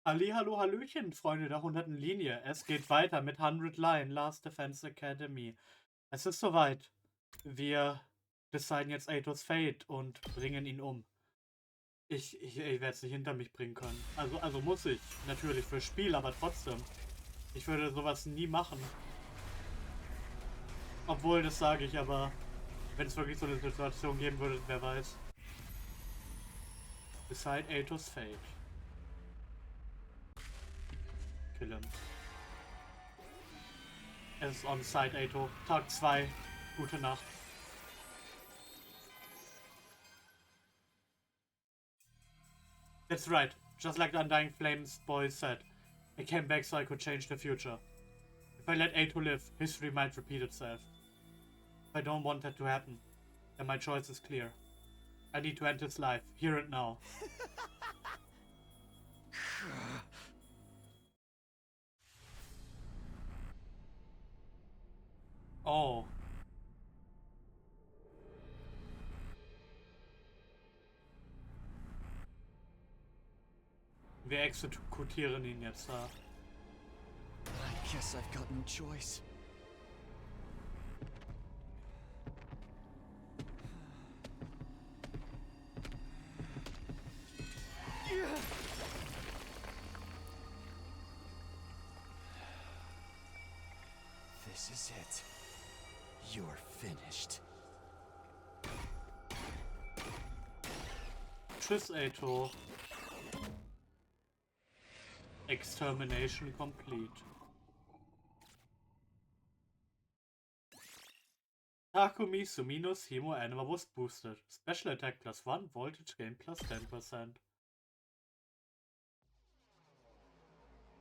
Ali, hallo, hallöchen, Freunde der 100. Linie. Es geht weiter mit 100 Line, Last Defense Academy. Es ist soweit. Wir deciden jetzt Eitos Fate und bringen ihn um. Ich werde es nicht hinter mich bringen können. Also muss ich. Natürlich fürs Spiel, aber trotzdem. Ich würde sowas nie machen. Obwohl, das sage ich, aber wenn es wirklich so eine Situation geben würde, wer weiß. Decide Eitos Fate. Kill him. Es ist on site, Eito. Tag 2. Gute Nacht. That's right. Just like the Undying Flames boy said. I came back so I could change the future. If I let Eito live, history might repeat itself. If I don't want that to happen, then my choice is clear. I need to end his life, here and now. Oh. Wir exekutieren ihn jetzt da. I guess I've got no choice. This is it. You're finished. Tschüss, Eito. Extermination complete. Takumi Sumino's Hemo Animal was boosted. Special attack +1, voltage gain +10%.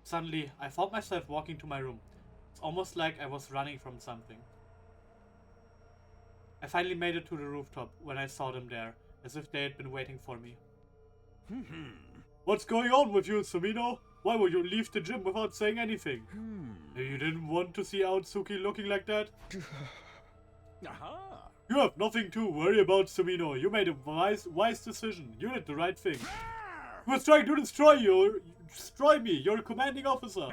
Suddenly, I found myself walking to my room. It's almost like I was running from something. I finally made it to the rooftop when I saw them there, as if they had been waiting for me. What's going on with you, Sumino? Why would you leave the gym without saying anything? You didn't want to see Aotsuki looking like that? Aha! You have nothing to worry about, Sumino. You made a wise decision. You did the right thing. He was trying to destroy me. You're a commanding officer.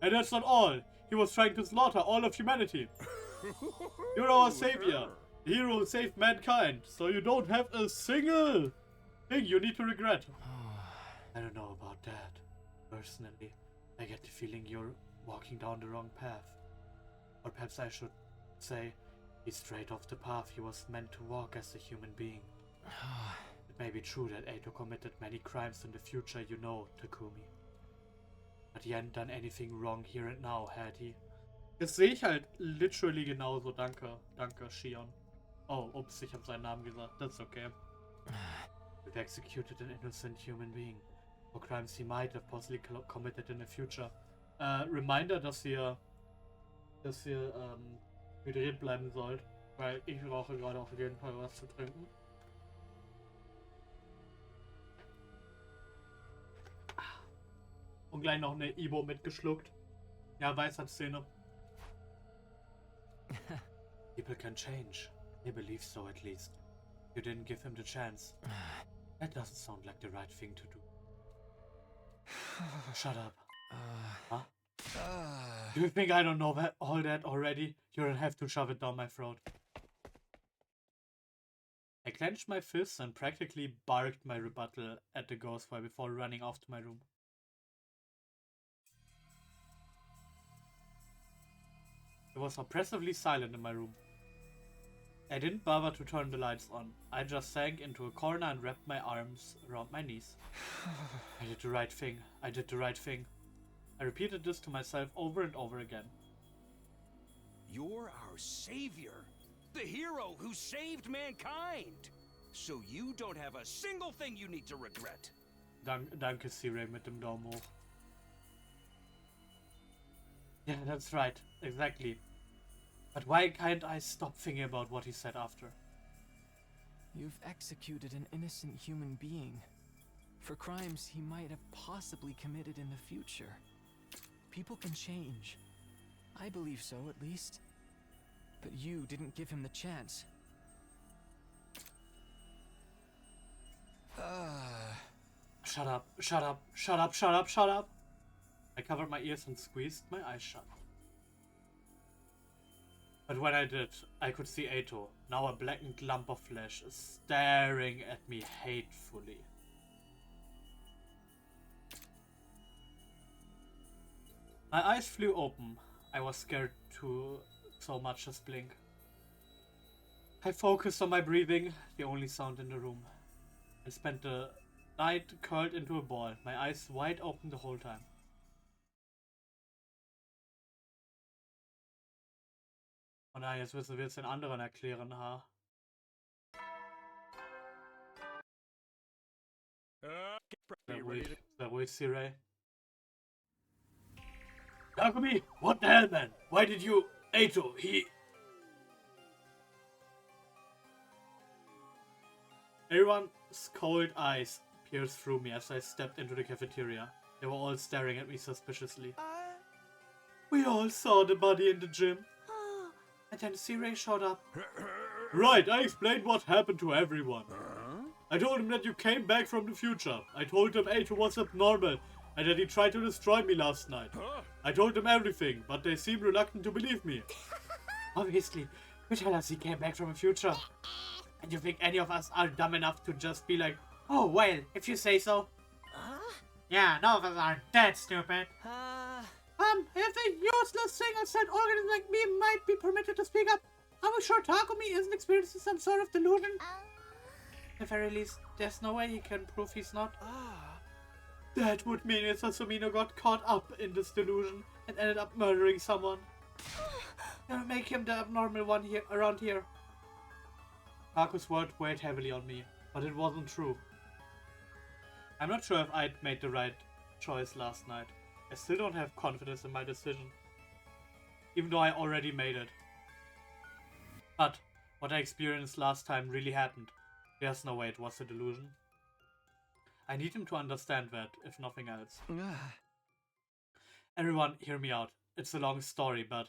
And that's not all. He was trying to slaughter all of humanity. You're our savior. The hero who saved mankind. So you don't have a single thing you need to regret. I don't know about that. Personally, I get the feeling you're walking down the wrong path. Or perhaps I should say, he's straight off the path he was meant to walk as a human being. It may be true that Eito committed many crimes in the future, you know, Takumi. But he hadn't done anything wrong here and now, had he? Das sehe ich halt literally genauso, danke. Danke, Shion. Oh, ups, ich habe seinen Namen gesagt. That's okay. We've executed an innocent human being for crimes he might have possibly committed in the future. Reminder, dass ihr hydriert bleiben sollt, weil ich brauche gerade auf jeden Fall was zu trinken. Und gleich noch eine Ibo mitgeschluckt. Ja, Weisheitsszene. People can change. They believe so, at least. You didn't give him the chance. That doesn't sound like the right thing to do. Shut up. Huh? Do you think I don't know all that already? You don't have to shove it down my throat. I clenched my fists and practically barked my rebuttal at the Ghostboy before running off to my room. It was oppressively silent in my room. I didn't bother to turn the lights on. I just sank into a corner and wrapped my arms around my knees. I did the right thing. I did the right thing. I repeated this to myself over and over again. You're our savior. The hero who saved mankind. So you don't have a single thing you need to regret. Danke, C-Ray mit dem Daumen hoch. Yeah, that's right. Exactly. But why can't I stop thinking about what he said after? You've executed an innocent human being for crimes he might have possibly committed in the future. People can change. I believe so, at least. But you didn't give him the chance. Shut up, shut up, shut up, shut up, shut up. I covered my ears and squeezed my eyes shut. But when I did, I could see Eito, now a blackened lump of flesh, staring at me hatefully. My eyes flew open. I was scared to so much as blink. I focused on my breathing, the only sound in the room. I spent the night curled into a ball, my eyes wide open the whole time. Oh nein, jetzt müssen wir es den anderen erklären, ha? Sehr ruhig, Sirei. Takumi, what the hell, man? Why did you... Eito, he... Everyone's cold eyes pierced through me as I stepped into the cafeteria. They were all staring at me suspiciously. We all saw the body in the gym. And then Sirei showed up. Right, I explained what happened to everyone. I told him that you came back from the future. I told him Eito was abnormal and that he tried to destroy me last night. I told them everything, but they seemed reluctant to believe me. Obviously, you tell us he came back from the future. And you think any of us are dumb enough to just be like, oh, well, if you say so. Yeah, none of us are that stupid. If a useless single-celled organism like me might be permitted to speak up, are we sure Takumi isn't experiencing some sort of delusion? At the very least, there's no way he can prove he's not. That would mean that Sasumino got caught up in this delusion and ended up murdering someone. That'll make him the abnormal one here around here. Kaku's word weighed heavily on me, but it wasn't true. I'm not sure if I'd made the right choice last night. I still don't have confidence in my decision, even though I already made it. But what I experienced last time really happened. There's no way it was a delusion. I need him to understand that, if nothing else. Everyone, hear me out. It's a long story, but...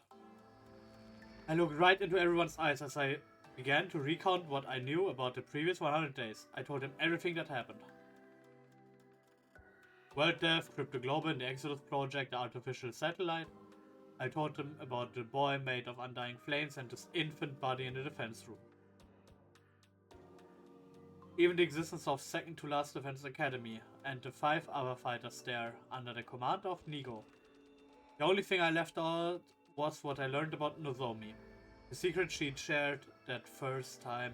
I looked right into everyone's eyes as I began to recount what I knew about the previous 100 days. I told him everything that happened. World Death, Crypto Global, the Exodus Project, the artificial satellite. I told him about the boy made of undying flames and his infant body in the defense room. Even the existence of second to last Defense Academy and the 5 other fighters there under the command of Nigo. The only thing I left out was what I learned about Nozomi. The secret she'd shared that first time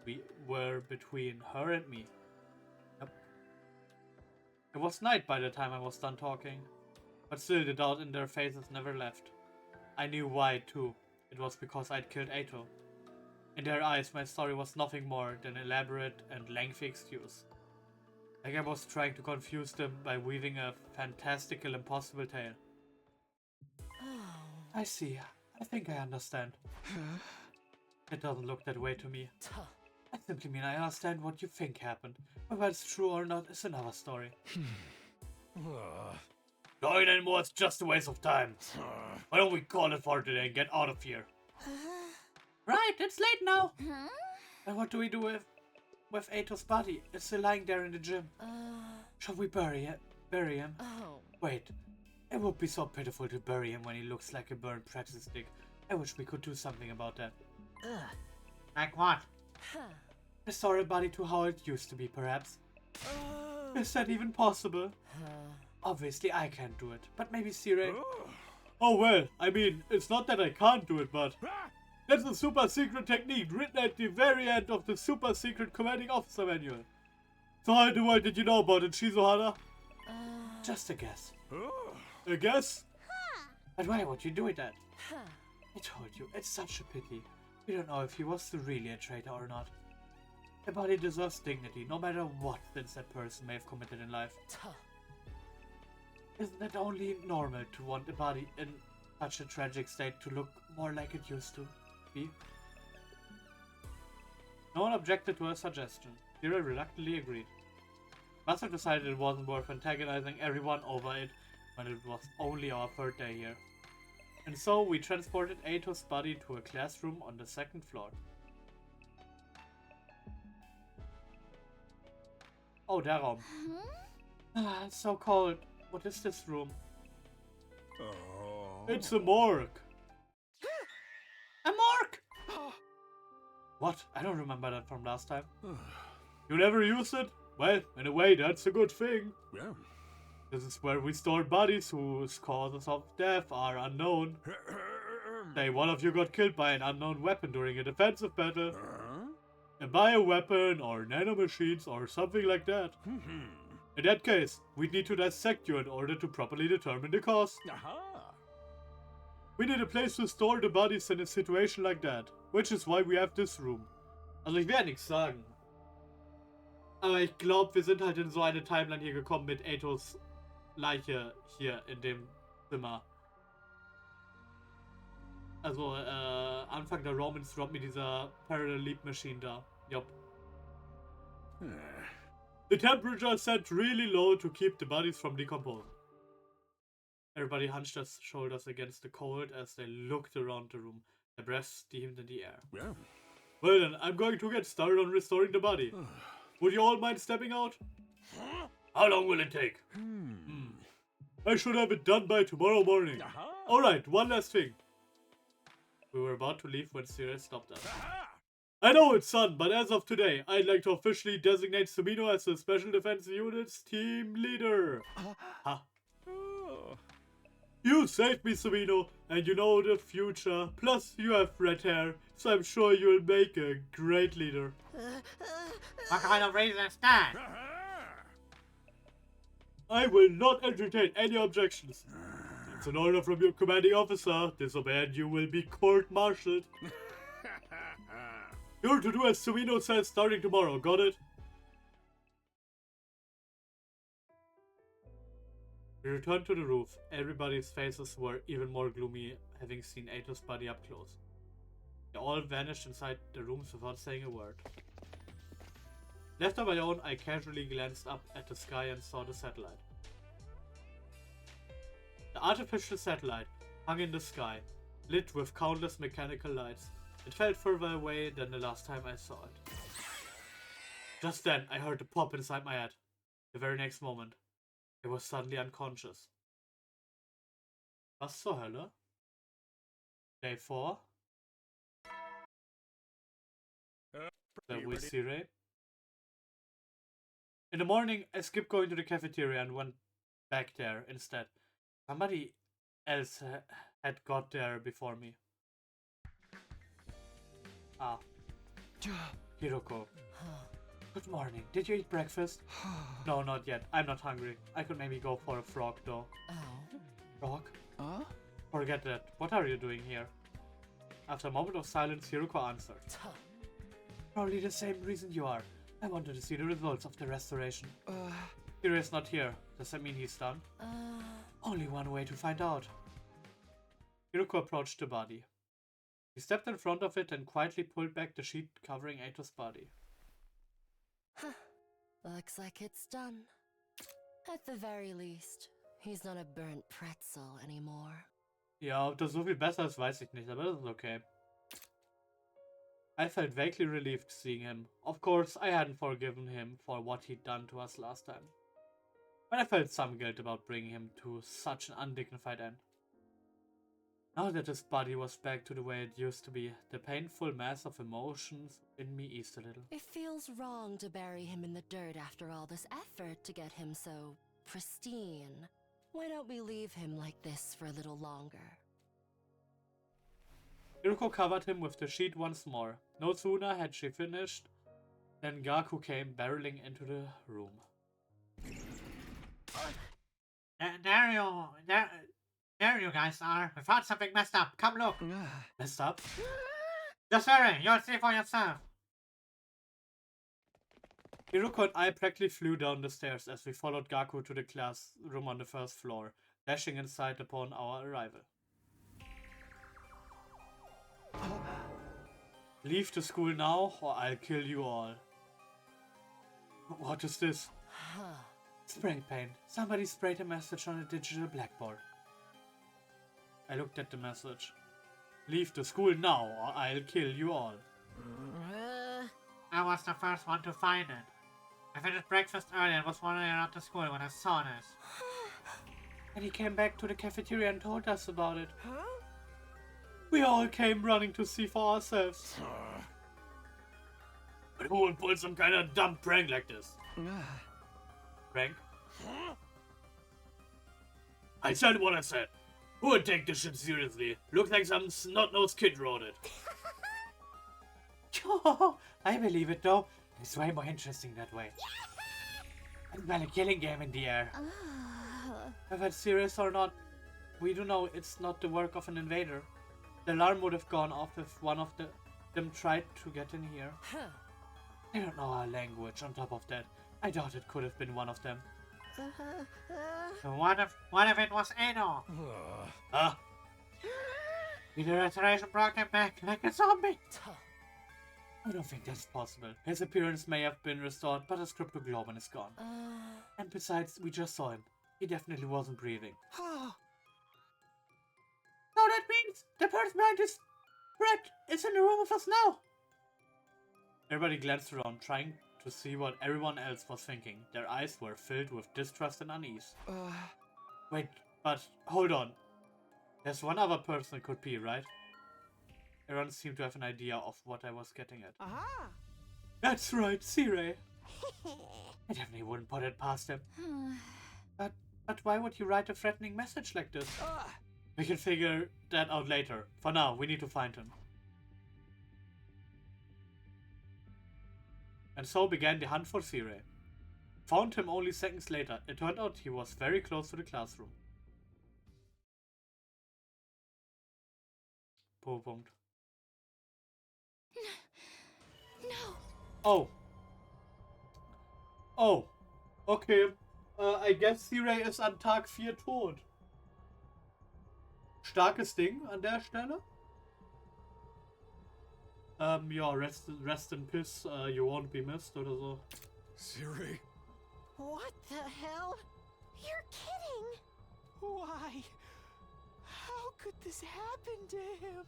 we were between her and me. It was night by the time I was done talking, but still the doubt in their faces never left. I knew why too. It was because I'd killed Eito. In their eyes, my story was nothing more than an elaborate and lengthy excuse. Like I was trying to confuse them by weaving a fantastical, impossible tale. I see. I think I understand. It doesn't look that way to me. I simply mean I understand what you think happened. Whether it's true or not is another story. Going anymore, it's just a waste of time. Why don't we call it for today and get out of here? Right, it's late now. And what do we do with Eito's body? It's still lying there in the gym. Shall we bury him? Wait, it would be so pitiful to bury him when he looks like a burned practice stick. I wish we could do something about that. Like what? Restore a body to how it used to be, perhaps. Is that even possible? Obviously I can't do it, but maybe Sirei... Oh well, I mean, it's not that I can't do it, but... That's a super secret technique written at the very end of the super secret commanding officer manual. So how in the world did you know about it, Shizuhara? Just a guess. A guess? But why would you do that? I told you, it's such a pity. We don't know if he was really a traitor or not. A body deserves dignity, no matter what sins that person may have committed in life. Isn't it only normal to want a body in such a tragic state to look more like it used to be? No one objected to her suggestion. Sirei reluctantly agreed. Must have decided it wasn't worth antagonizing everyone over it when it was only our third day here. And so we transported Eito's body to a classroom on the second floor. Oh, der Raum. Ah, it's so cold. What is this room? Oh. It's a morgue. A morgue! What? I don't remember that from last time. You never used it? Well, in a way, that's a good thing. Yeah. This is where we store bodies whose causes of death are unknown. Say one of you got killed by an unknown weapon during a defensive battle. A bioweapon or nanomachines or something like that. In that case, we'd need to dissect you in order to properly determine the cause. We need a place to store the bodies in a situation like that, which is why we have this room. Also ich werde nichts sagen. Aber ich glaube, wir sind halt in so eine Timeline hier gekommen mit Eitos Leiche hier in dem Zimmer. Also, Anfang der Romans droppt mir dieser Parallel Leap Machine da. Yup. The temperature is set really low to keep the bodies from decomposing. Everybody hunched their shoulders against the cold as they looked around the room. Their breath steamed in the air. Yeah. Well then, I'm going to get started on restoring the body. Would you all mind stepping out? How long will it take? I should have it done by tomorrow morning. Alright, one last thing. We were about to leave when Sirius stopped us. I know it's son, but as of today, I'd like to officially designate Sumino as the Special Defense Unit's team leader. Ha. You saved me, Sumino, and you know the future. Plus, you have red hair, so I'm sure you'll make a great leader. What kind of reason is that? I will not entertain any objections. It's an order from your commanding officer. Disobey and you will be court-martialed. You're to do as Sumino says starting tomorrow, got it? We returned to the roof. Everybody's faces were even more gloomy, having seen Eito's body up close. They all vanished inside the rooms without saying a word. Left on my own, I casually glanced up at the sky and saw the satellite. The artificial satellite hung in the sky, lit with countless mechanical lights. It felt further away than the last time I saw it. Just then, I heard a pop inside my head. The very next moment, I was suddenly unconscious. Was zur Hölle? Day 4? The unsere? In the morning, I skipped going to the cafeteria and went back there instead. Somebody else had got there before me. Ah. Hiroko. Good morning. Did you eat breakfast? No, not yet. I'm not hungry. I could maybe go for a frog though. Oh. Frog? Huh? Forget that. What are you doing here? After a moment of silence, Hiroko answered. Probably the same reason you are. I wanted to see the results of the restoration. Hirio's not here. Does that mean he's done? Only one way to find out. Hiroko approached the body. He stepped in front of it and quietly pulled back the sheet covering Eito's body. Looks like it's done. At the very least, he's not a burnt pretzel anymore. Ja, ob das so viel besser ist, weiß ich nicht, aber das ist okay. I felt vaguely relieved seeing him. Of course, I hadn't forgiven him for what he'd done to us last time. But I felt some guilt about bringing him to such an undignified end. Now that his body was back to the way it used to be, the painful mass of emotions in me eased a little. It feels wrong to bury him in the dirt after all this effort to get him so pristine. Why don't we leave him like this for a little longer? Hiroko covered him with the sheet once more. No sooner had she finished than Gaku came barreling into the room. There you guys are. We found something messed up. Come look. Messed up? Just hurry. You'll see for yourself. Hiroko and I practically flew down the stairs as we followed Gaku to the classroom on the first floor, dashing inside upon our arrival. Leave the school now, or I'll kill you all. What is this? Spray paint. Somebody sprayed a message on a digital blackboard. I looked at the message. Leave the school now, or I'll kill you all. I was the first one to find it. I finished breakfast early and was wandering around the school when I saw this. And he came back to the cafeteria and told us about it. Huh? We all came running to see for ourselves. But who would pull some kind of dumb prank like this? Prank? I said what I said. Who would take this shit seriously? Looks like some snot-nosed kid wrote it. I believe it though. It's way more interesting that way. And well, a killing game in the air. If it's serious or not, we do know it's not the work of an invader. The alarm would have gone off if one of them tried to get in here. They don't know our language. On top of that, I doubt it could have been one of them. So what if it was Eito? Huh? The restoration brought him back like a zombie. I don't think that's possible. His appearance may have been restored, but his cryptoglobin is gone. And besides, we just saw him. He definitely wasn't breathing. So that means the person behind this threat is in the room with us now. Everybody glanced around, trying to see what everyone else was thinking. Their eyes were filled with distrust and unease. Wait, but hold on. There's one other person it could be, right? Everyone seemed to have an idea of what I was getting at. Aha! That's right, Sire. I definitely wouldn't put it past him. But why would you write a threatening message like this? We can figure that out later. For now, we need to find him. And so began the hunt for Sire. Found him only seconds later. It turned out he was very close to the classroom. Punkt. No. Oh. Oh. Okay. I guess Sire ist an Tag 4 tot. Starkes Ding an der Stelle. Ja, rest in peace, you won't be missed oder so. Siri? What the hell? You're kidding! Why? How could this happen to him?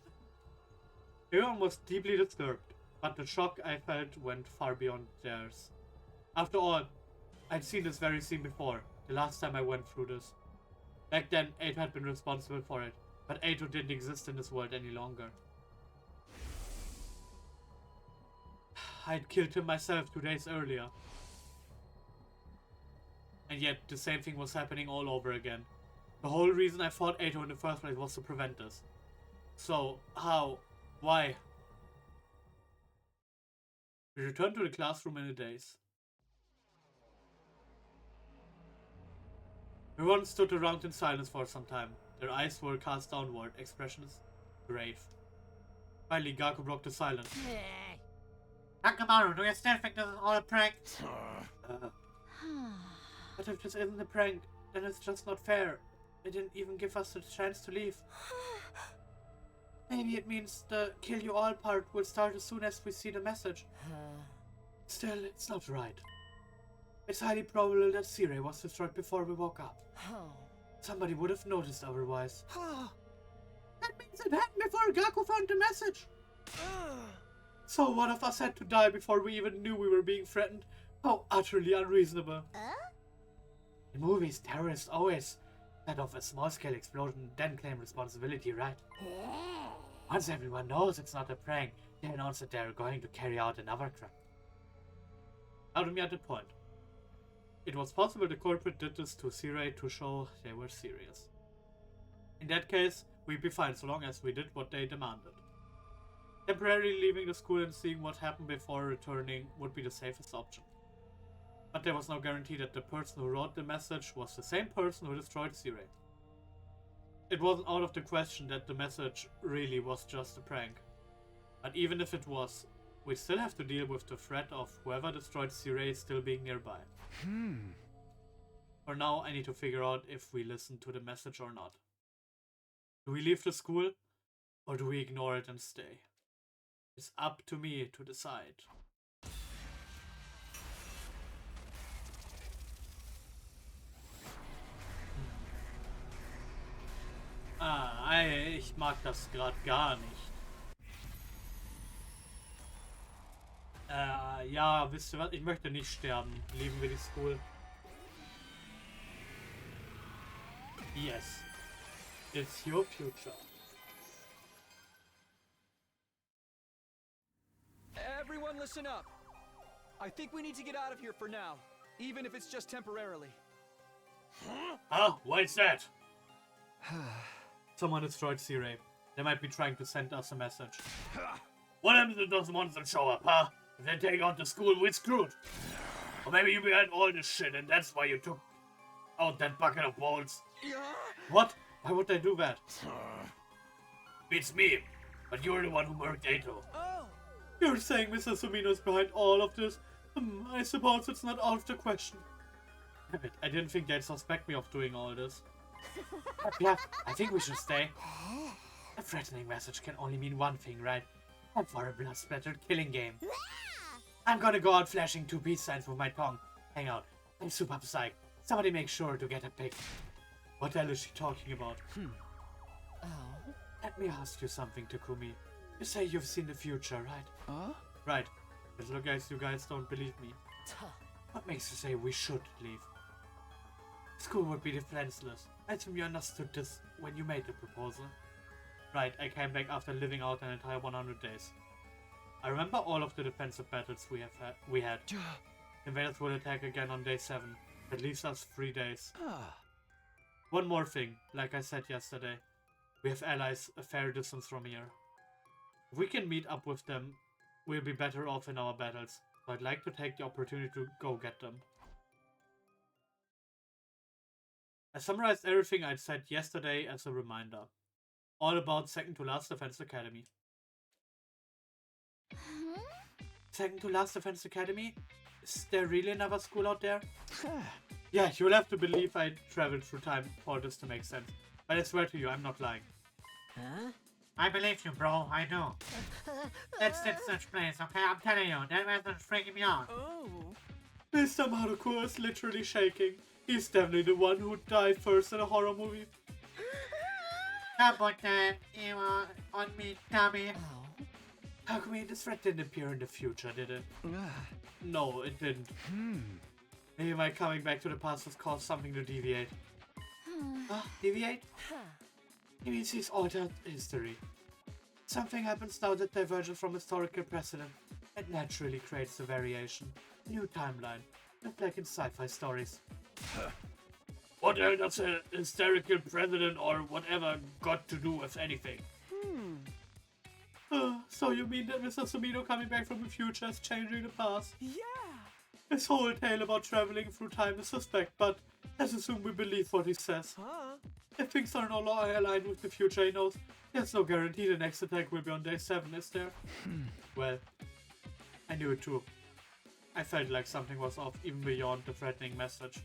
Everyone was deeply disturbed, but the shock I felt went far beyond theirs. After all, I'd seen this very scene before, the last time I went through this. Back then, Eito had been responsible for it, but Eito didn't exist in this world any longer. I'd killed him myself 2 days earlier. And yet, the same thing was happening all over again. The whole reason I fought Eito in the first place was to prevent this. So, how? Why? We returned to the classroom in a daze. Everyone stood around in silence for some time. Their eyes were cast downward, expressions grave. Finally, Gaku broke the silence. Nakamaru, do you still think this is all a prank? But if this isn't a prank, then it's just not fair. They didn't even give us the chance to leave. Maybe it means the kill you all part will start as soon as we see the message. Still, it's not right. It's highly probable that Sire was destroyed before we woke up. Somebody would have noticed otherwise. That means it happened before Gaku found the message. So one of us had to die before we even knew we were being threatened. How utterly unreasonable. In movies, terrorists always set off a small-scale explosion, then claim responsibility, right? Once everyone knows it's not a prank, they announce that they're going to carry out another crime. Out of me at that point. It was possible the culprit did this to Sire to show they were serious. In that case, we'd be fine so long as we did what they demanded. Temporarily leaving the school and seeing what happened before returning would be the safest option. But there was no guarantee that the person who wrote the message was the same person who destroyed Sire. It wasn't out of the question that the message really was just a prank. But even if it was, we still have to deal with the threat of whoever destroyed Sire still being nearby. For now, I need to figure out if we listen to the message or not. Do we leave the school, or do we ignore it and stay? It's up to me to decide. Ich mag das gerade gar nicht. Ja, wisst ihr was? Ich möchte nicht sterben. Lieben wir die School. Yes. It's your future. Everyone listen up. I think we need to get out of here for now, even if it's just temporarily. Huh? What's that? Someone destroyed C-Ray. They might be trying to send us a message. What happens if those monsters show up, huh? If they take out the school, we're screwed. Or maybe you behind all this shit and that's why you took out that bucket of balls. What? Why would they do that? It's me, but you're the one who murdered Eito. Oh! You're saying Mr. Sumino is behind all of this? I suppose it's not out of the question. Damn it, I didn't think they'd suspect me of doing all this. Yeah, I think we should stay. A threatening message can only mean one thing, right? And for a blood-splattered killing game. I'm gonna go out flashing 2 peace signs with my tongue. Hang out. I'm super psyched. Somebody make sure to get a pic. What the hell is she talking about? Oh. Let me ask you something, Takumi. You say you've seen the future, right? Huh? Right. As long as you guys don't believe me. Tuh. What makes you say we should leave? School would be defenseless. I assume you understood this when you made the proposal. Right, I came back after living out an entire 100 days. I remember all of the defensive battles we had. Invaders will attack again on day 7. That leaves us 3 days. One more thing, like I said yesterday. We have allies a fair distance from here. If we can meet up with them, we'll be better off in our battles. So I'd like to take the opportunity to go get them. I summarized everything I'd said yesterday as a reminder. All about second to last Defense Academy. Second to last Defense Academy? Is there really another school out there? Yeah, you'll have to believe I traveled through time for this to make sense. But I swear to you, I'm not lying. Huh? I believe you, bro. I know. That's such place, okay? I'm telling you, that message freaking me out. Oh. Mr. Maruko is literally shaking. He's definitely the one who died first in a horror movie. How about that? You on me, dummy. Oh. How come this threat didn't appear in the future, did it? No, it didn't. Maybe my coming back to the past has caused something to deviate. Deviate? He means he's altered history. Something happens now that diverges from historical precedent. It naturally creates a variation. A new timeline. Just like in sci-fi stories. What the hell does a hysterical president or whatever got to do with anything? So you mean that Mr. Sumino coming back from the future is changing the past? Yeah. His whole tale about traveling through time is suspect, but let's assume we believe what he says. Huh? If things are no longer aligned with the future he knows, there's no guarantee the next attack will be on day 7, is there? Well, I knew it too. I felt like something was off even beyond the threatening message.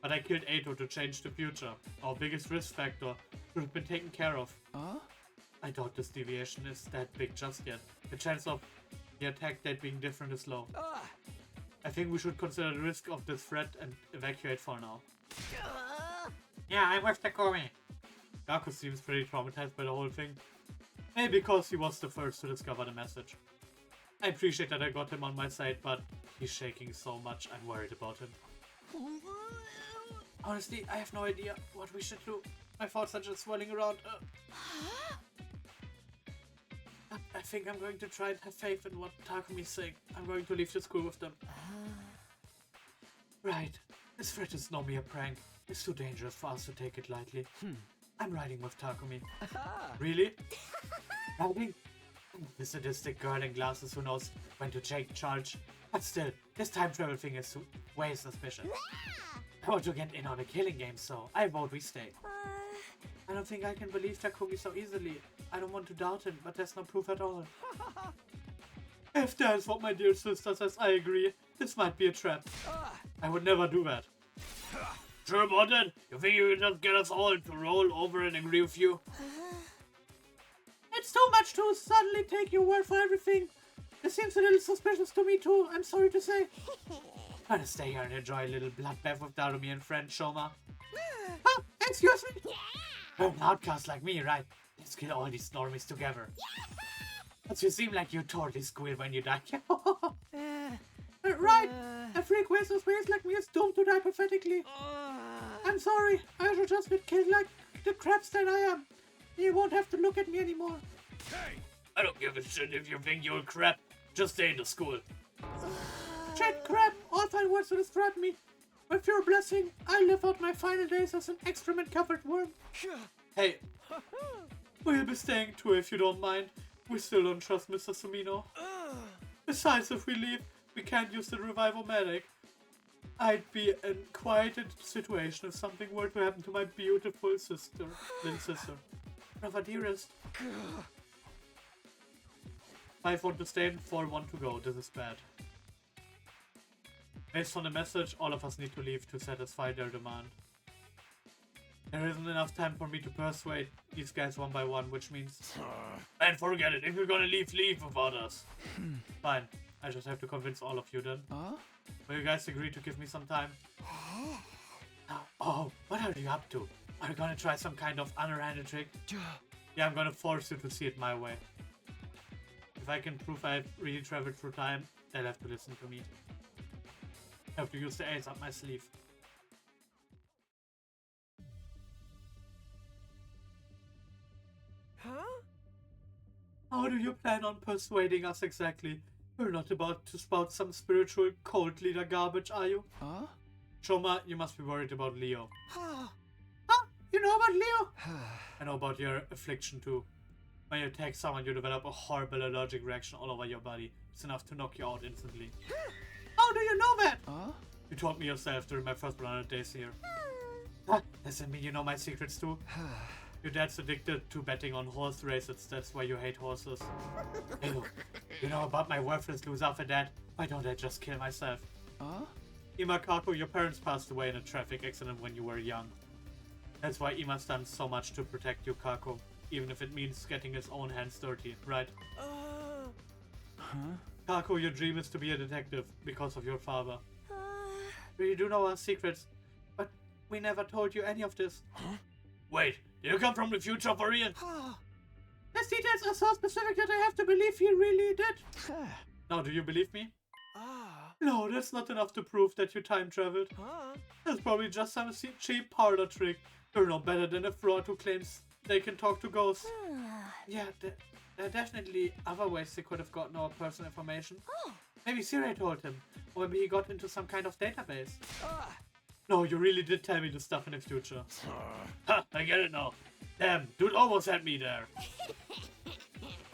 But I killed Eito to change the future. Our biggest risk factor should have been taken care of. I doubt this deviation is that big just yet. The chance of the attack date being different is low. I think we should consider the risk of this threat and evacuate for now. Yeah, I'm with Takumi. Gaku seems pretty traumatized by the whole thing. Maybe because he was the first to discover the message. I appreciate that I got him on my side, but he's shaking so much I'm worried about him. Honestly, I have no idea what we should do. My thoughts are just swirling around. I think I'm going to try and have faith in what Takumi's saying. I'm going to leave the school with them. Right. This threat is not me a prank. It's too dangerous for us to take it lightly. I'm riding with Takumi. Really? Riding? The sadistic girl in glasses who knows when to take charge. But still, this time travel thing is way suspicious. I want to get in on a killing game, so I vote we stay. I don't think I can believe Takumi so easily. I don't want to doubt him, but there's no proof at all. If that's what my dear sister says, I agree. This might be a trap. I would never do that. Sure about that? You think you can just get us all to roll over and agree with you? It's too much to suddenly take your word for everything. It seems a little suspicious to me too, I'm sorry to say. I'm gonna stay here and enjoy a little bloodbath with Darumi and friend Shoma. Oh, excuse me? You're an outcast like me, right? Let's kill all these normies together. But you seem like you totally squealed when you died. right! A freak wastes space like me is doomed to die pathetically. I'm sorry, I should just get killed like the crabs that I am. You won't have to look at me anymore. Hey! I don't give a shit if you think you're crap. Just stay in the school. Shit, crap! All fine words to describe me. With your blessing, I'll live out my final days as an excrement-covered worm. Hey, we'll be staying too if you don't mind. We still don't trust Mr. Sumino. Besides, if we leave, we can't use the revival medic. I'd be in quite a situation if something were to happen to my beautiful little sister. Brother dearest. 5 want to stay and 4 want to go. This is bad. Based on the message, all of us need to leave to satisfy their demand. There isn't enough time for me to persuade these guys one by one, which means... Man, forget it. If you're gonna leave, leave without us. Fine. I just have to convince all of you then. Will you guys agree to give me some time? Oh, what are you up to? Are you gonna try some kind of underhanded trick? Yeah, I'm gonna force you to see it my way. If I can prove I've really traveled through time, they'll have to listen to me. I have to use the ace up my sleeve. Huh? How do you plan on persuading us exactly? You're not about to spout some spiritual cult leader garbage, are you? Shoma, you must be worried about Leo. Huh? You know about Leo? I know about your affliction too. When you attack someone, you develop a horrible allergic reaction all over your body. It's enough to knock you out instantly. How do you know that? You told me yourself during my first 100 days here. Does it mean you know my secrets too? Your dad's addicted to betting on horse races, that's why you hate horses. Ew, you know about my worthless loser for dad? Why don't I just kill myself? Imakako, your parents passed away in a traffic accident when you were young. That's why Ima's done so much to protect you, Kako. Even if it means getting his own hands dirty, right? Kako, your dream is to be a detective because of your father. We do know our secrets, but we never told you any of this. Wait, you come from the future for real? His details are so specific that I have to believe he really did. Now, do you believe me? No, that's not enough to prove that you time traveled. That's probably just some cheap parlor trick. You're no better than a fraud who claims they can talk to ghosts. Yeah, there are definitely other ways they could have gotten our personal information. Maybe Siri told him, or maybe he got into some kind of database. No, you really did tell me the stuff in the future. Ha, I get it now. Damn, dude almost had me there.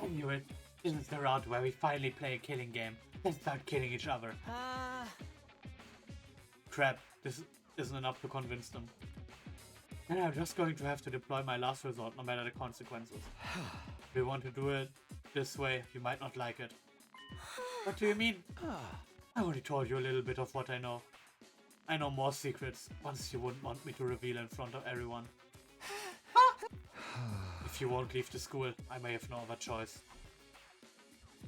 I knew it. This is the route where we finally play a killing game. Let's start killing each other. Crap, this isn't enough to convince them. Then I'm just going to have to deploy my last resort, no matter the consequences. If you want to do it this way, you might not like it. What do you mean? I only told you a little bit of what I know. I know more secrets, ones you wouldn't want me to reveal in front of everyone. If you won't leave the school, I may have no other choice.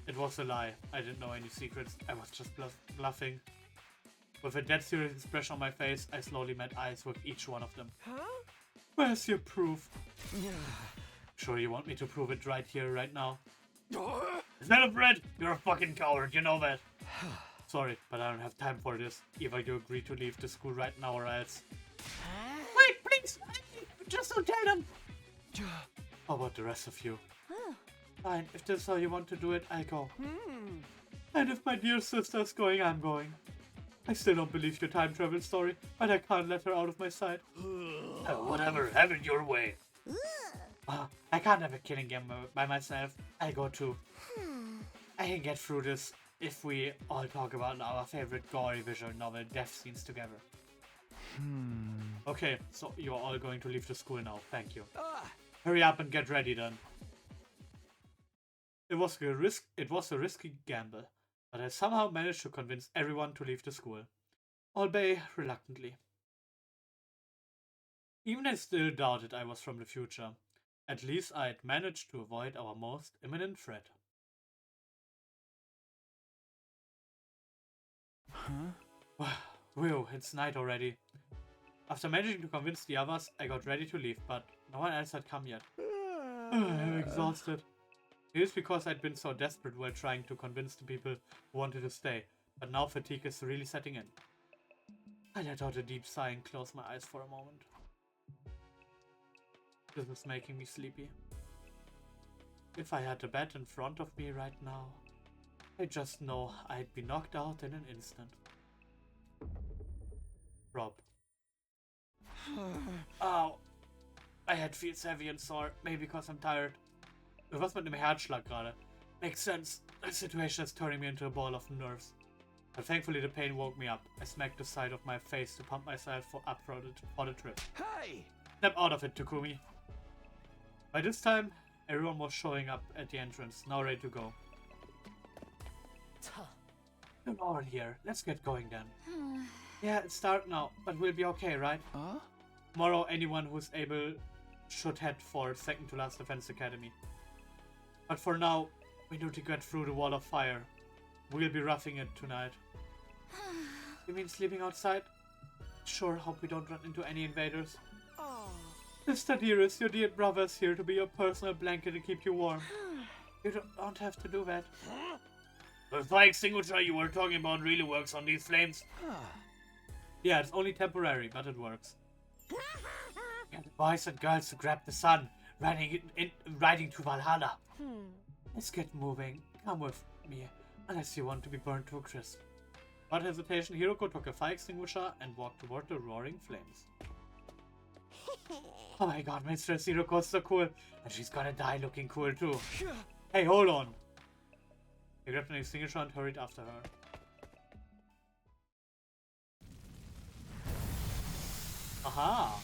It was a lie. I didn't know any secrets. I was just bluffing. With a dead serious expression on my face, I slowly met eyes with each one of them. Where's your proof? Sure you want me to prove it right here, right now? Instead of Red, you're a fucking coward, you know that. Sorry, but I don't have time for this. Either you agree to leave the school right now or else. Wait, please! Just don't tell them! How about the rest of you? Fine, if this is how you want to do it, I'll go. And if my dear sister's going, I'm going. I still don't believe your time travel story, but I can't let her out of my sight. Whatever, have it your way. I can't have a killing game by myself. I go too. I can get through this if we all talk about our favorite gory visual novel death scenes together. Okay, so you're all going to leave the school now. Thank you. Hurry up and get ready then. It was a risky gamble, but I somehow managed to convince everyone to leave the school, albeit reluctantly. Even I still doubted I was from the future. At least I had managed to avoid our most imminent threat. Whew, it's night already. After managing to convince the others, I got ready to leave, but no one else had come yet. I'm exhausted. It is because I'd been so desperate while trying to convince the people who wanted to stay. But now fatigue is really setting in. I let out a deep sigh and close my eyes for a moment. This is making me sleepy. If I had a bed in front of me right now, I just know I'd be knocked out in an instant. Rob. Ow. My head feels heavy and sore, maybe because I'm tired. Was mit dem Herzschlag gerade? Makes sense. The situation is turning me into a ball of nerves. But thankfully the pain woke me up. I smacked the side of my face to pump myself up for the trip. Hey! Snap out of it, Takumi. By this time, everyone was showing up at the entrance, now ready to go. You're all here. Let's get going then. Yeah, it's dark now, but we'll be okay, right? Huh? Tomorrow, anyone who's able should head for second to last defense academy. But for now, we need to get through the wall of fire. We'll be roughing it tonight. You mean sleeping outside? Sure, hope we don't run into any invaders. Oh. Mr. Dearest, your dear brother is here to be your personal blanket and keep you warm. You don't have to do that. The fire extinguisher you were talking about really works on these flames. Yeah, it's only temporary, but it works. Get the boys and girls to grab the sun, riding to Valhalla. Let's get moving. Come with me, unless you want to be burned to a crisp. Without hesitation, Hiroko took a fire extinguisher and walked toward the roaring flames. Oh my god, Mistress Hiroko is so cool. And she's gonna die looking cool too. Hey, hold on. He grabbed an extinguisher and hurried after her. Aha!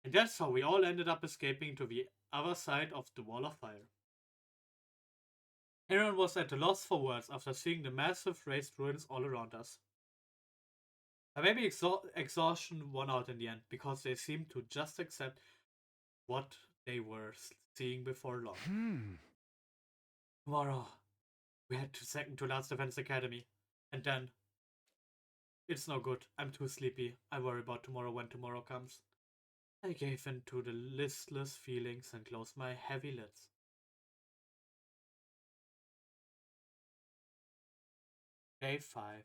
And that's how we all ended up escaping to the other side of the wall of fire. Everyone was at a loss for words after seeing the massive raised ruins all around us. But maybe exhaustion won out in the end, because they seemed to just accept what they were seeing before long. Tomorrow, we head to second to last defense academy. And then, it's no good. I'm too sleepy. I worry about tomorrow when tomorrow comes. I gave in to the listless feelings and closed my heavy lids. Day 5.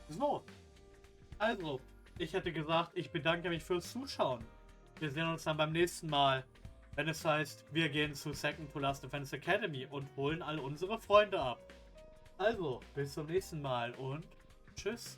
So, also, ich hätte gesagt, ich bedanke mich fürs Zuschauen. Wir sehen uns dann beim nächsten Mal, wenn es heißt, wir gehen zu Second to Last Defense Academy und holen all unsere Freunde ab. Also, bis zum nächsten Mal und tschüss.